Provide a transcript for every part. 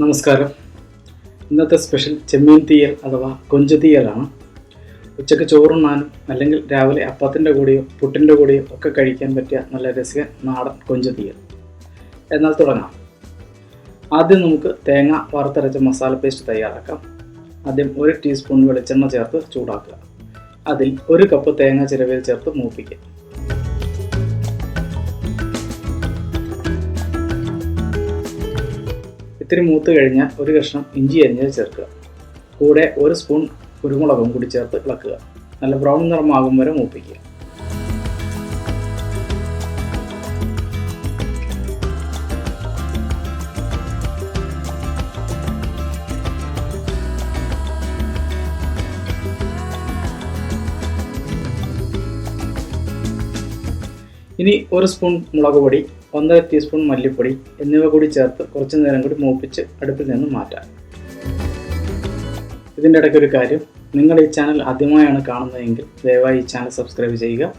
നമസ്കാരം. ഇന്നത്തെ സ്പെഷ്യൽ ചെമ്മീൻ തീയൽ അഥവാ കൊഞ്ച് തീയലാണ്. ഉച്ചയ്ക്ക് ചോറുണ്ണാനും അല്ലെങ്കിൽ രാവിലെ അപ്പത്തിൻ്റെ കൂടെയോ പുട്ടിൻ്റെ കൂടെയോ ഒക്കെ കഴിക്കാൻ പറ്റിയ നല്ല രസികൻ നാടൻ കൊഞ്ച് തീയൽ. എന്നാൽ തുടങ്ങാം. ആദ്യം നമുക്ക് തേങ്ങ വറുത്തരച്ച മസാല പേസ്റ്റ് തയ്യാറാക്കാം. ആദ്യം 1 ടീസ്പൂൺ വെളിച്ചെണ്ണ ചേർത്ത് ചൂടാക്കുക. അതിൽ 1 കപ്പ് തേങ്ങ ചിരവിയിൽ ചേർത്ത് മൂപ്പിക്കുക. ഇത്തിരി മൂത്ത് കഴിഞ്ഞാൽ 1 കഷ്ണം ഇഞ്ചി അരിഞ്ഞത് ചേർക്കുക. കൂടെ 1 സ്പൂൺ കുരുമുളകും കൂടി ചേർത്ത് ഇളക്കുക. നല്ല ബ്രൗൺ നിറമാകും വരെ മൂപ്പിക്കുക. ഇനി 1 സ്പൂൺ മുളക് പൊടി, 1.5 ടീസ്പൂൺ മല്ലിപ്പൊടി എന്നിവ കൂടി ചേർത്ത് കുറച്ച് നേരം കൂടി മൂപ്പിച്ച് അടുപ്പിൽ നിന്ന് മാറ്റാം. ഇതിൻ്റെ ഇടയ്ക്കൊരു കാര്യം, നിങ്ങൾ ഈ ചാനൽ ആദ്യമായാണ് കാണുന്നതെങ്കിൽ ദയവായി ഈ ചാനൽ സബ്സ്ക്രൈബ് ചെയ്യുക.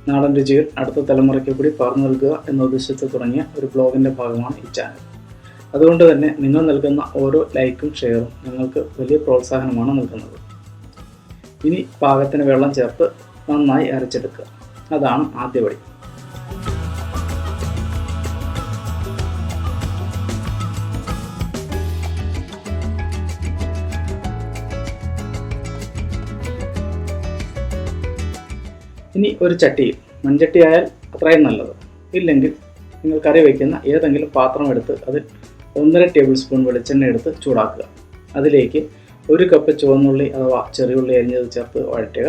നാടൻ രുചികൾ അടുത്ത തലമുറയ്ക്ക് കൂടി പകർന്നു നൽകുക എന്ന ഉദ്ദേശത്തിൽ തുടങ്ങിയ ഒരു ബ്ലോഗിൻ്റെ ഭാഗമാണ് ഈ ചാനൽ. അതുകൊണ്ട് തന്നെ നിങ്ങൾ നൽകുന്ന ഓരോ ലൈക്കും ഷെയറും നിങ്ങൾക്ക് വലിയ പ്രോത്സാഹനമാണ് നൽകുന്നത്. ഇനി പാകത്തിന് വെള്ളം ചേർത്ത് നന്നായി അരച്ചെടുക്കുക. അതാണ് ആദ്യപടി. ഇനി ഒരു ചട്ടിയിൽ, മൺചട്ടി ആയാൽ അത്രയും നല്ലത്, ഇല്ലെങ്കിൽ നിങ്ങൾ കറി വയ്ക്കുന്ന ഏതെങ്കിലും പാത്രം എടുത്ത് അതിൽ 1.5 ടേബിൾ സ്പൂൺ വെളിച്ചെണ്ണ എടുത്ത് ചൂടാക്കുക. അതിലേക്ക് 1 കപ്പ് ചുവന്നുള്ളി അഥവാ ചെറിയുള്ളി അരിഞ്ഞത് ചേർത്ത് വഴറ്റുക.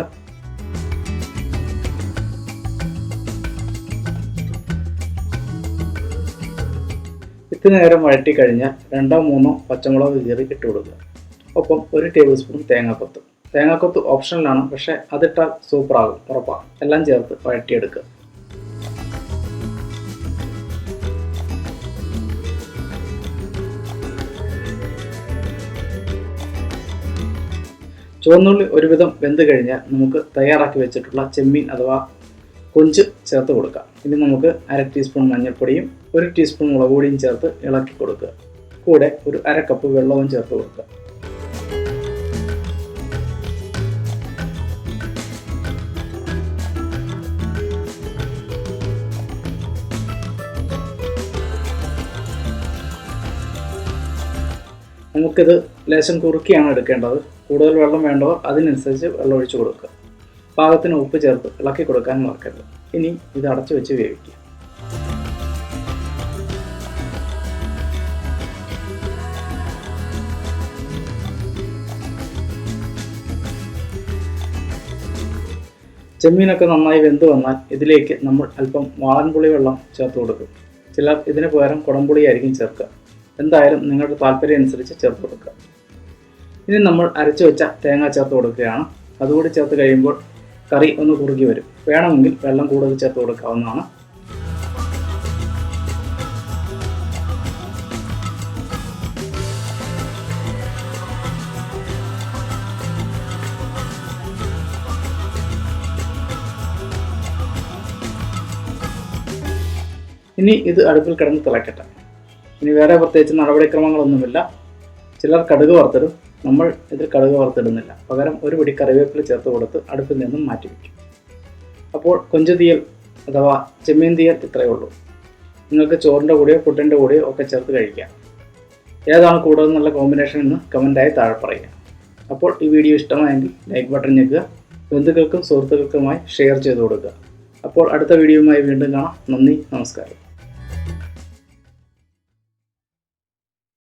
ഇത്തിരി നേരം വഴറ്റി കഴിഞ്ഞാൽ 2-3 പച്ചമുളക് കീറി ഇട്ട് കൊടുക്കുക. ഒപ്പം 1 ടേബിൾ സ്പൂൺ തേങ്ങാക്കൊത്ത്. തേങ്ങാക്കൊത്ത് ഓപ്ഷണലാണ്, പക്ഷേ അതിട്ടാൽ സൂപ്പറാകും, ഉറപ്പാണ്. എല്ലാം ചേർത്ത് വഴറ്റിയെടുക്കുക. ചുവന്നുള്ളി ഒരുവിധം വെന്ത് കഴിഞ്ഞാൽ നമുക്ക് തയ്യാറാക്കി വെച്ചിട്ടുള്ള ചെമ്മീൻ അഥവാ കൊഞ്ച് ചേർത്ത് കൊടുക്കാം. ഇനി നമുക്ക് 1/2 ടീസ്പൂൺ മഞ്ഞൾപ്പൊടിയും 1 ടീസ്പൂൺ മുളക് പൊടിയും ചേർത്ത് ഇളക്കി കൊടുക്കുക. കൂടെ ഒരു 1/2 കപ്പ് വെള്ളവും ചേർത്ത് കൊടുക്കുക. നമുക്കിത് ലേശം കുറുക്കിയാണ് എടുക്കേണ്ടത്. കൂടുതൽ വെള്ളം വേണ്ടവർ അതിനനുസരിച്ച് വെള്ളം ഒഴിച്ചു കൊടുക്കുക. പാകത്തിന് ഉപ്പ് ചേർത്ത് ഇളക്കി കൊടുക്കാൻ മറക്കരുത്. ഇനി ഇത് അടച്ചു വെച്ച് വേവിക്കുക. ചെമ്മീനൊക്കെ നന്നായി വെന്ത് വന്നാൽ ഇതിലേക്ക് നമ്മൾ അല്പം വാളൻപുളി വെള്ളം ചേർത്ത് കൊടുക്കും. ചിലർ ഇതിന് പകരം കുടംപുളിയായിരിക്കും ചേർക്കുക. എന്തായാലും നിങ്ങളുടെ താല്പര്യം അനുസരിച്ച് ചേർത്ത് കൊടുക്കുക. ഇനി നമ്മൾ അരച്ചു വെച്ച തേങ്ങ ചേർത്ത് കൊടുക്കുകയാണ്. അതുകൂടി ചേർത്ത് കഴിയുമ്പോൾ കറി ഒന്ന് കുറുകി വരും. വേണമെങ്കിൽ വെള്ളം കൂടുതൽ ചേർത്ത് കൊടുക്കാവുന്നതാണ്. ഇനി ഇത് അടുപ്പിൽ കിടന്ന് തിളക്കട്ടെ. ഇനി വേറെ പ്രത്യേകിച്ച് നടപടിക്രമങ്ങളൊന്നുമില്ല. ചിലർ കടുക് വറുത്തിടും. നമ്മൾ ഇതിൽ കടുക് വറുത്തിടുന്നില്ല. പകരം 1 പിടി കറിവേപ്പില ചേർത്ത് കൊടുത്ത് അടുപ്പിൽ നിന്നും മാറ്റി വയ്ക്കും. അപ്പോൾ കൊഞ്ച് തീയൽ അഥവാ ചെമ്മീൻ തീയൽ ഇത്രയേ ഉള്ളൂ. നിങ്ങൾക്ക് ചോറിൻ്റെ കൂടെയോ പുട്ടിൻ്റെ കൂടെയോ ഒക്കെ ചേർത്ത് കഴിക്കാം. ഏതാണ് കൂടുതൽ നല്ല കോമ്പിനേഷൻ എന്ന് കമൻറ്റായി താഴെ പറയുക. അപ്പോൾ ഈ വീഡിയോ ഇഷ്ടമായെങ്കിൽ ലൈക്ക് ബട്ടൺ ഞെക്കുക. ബന്ധുക്കൾക്കും സുഹൃത്തുക്കൾക്കുമായി ഷെയർ ചെയ്ത് കൊടുക്കുക. അപ്പോൾ അടുത്ത വീഡിയോയുമായി വീണ്ടും കാണാം. നന്ദി, നമസ്കാരം.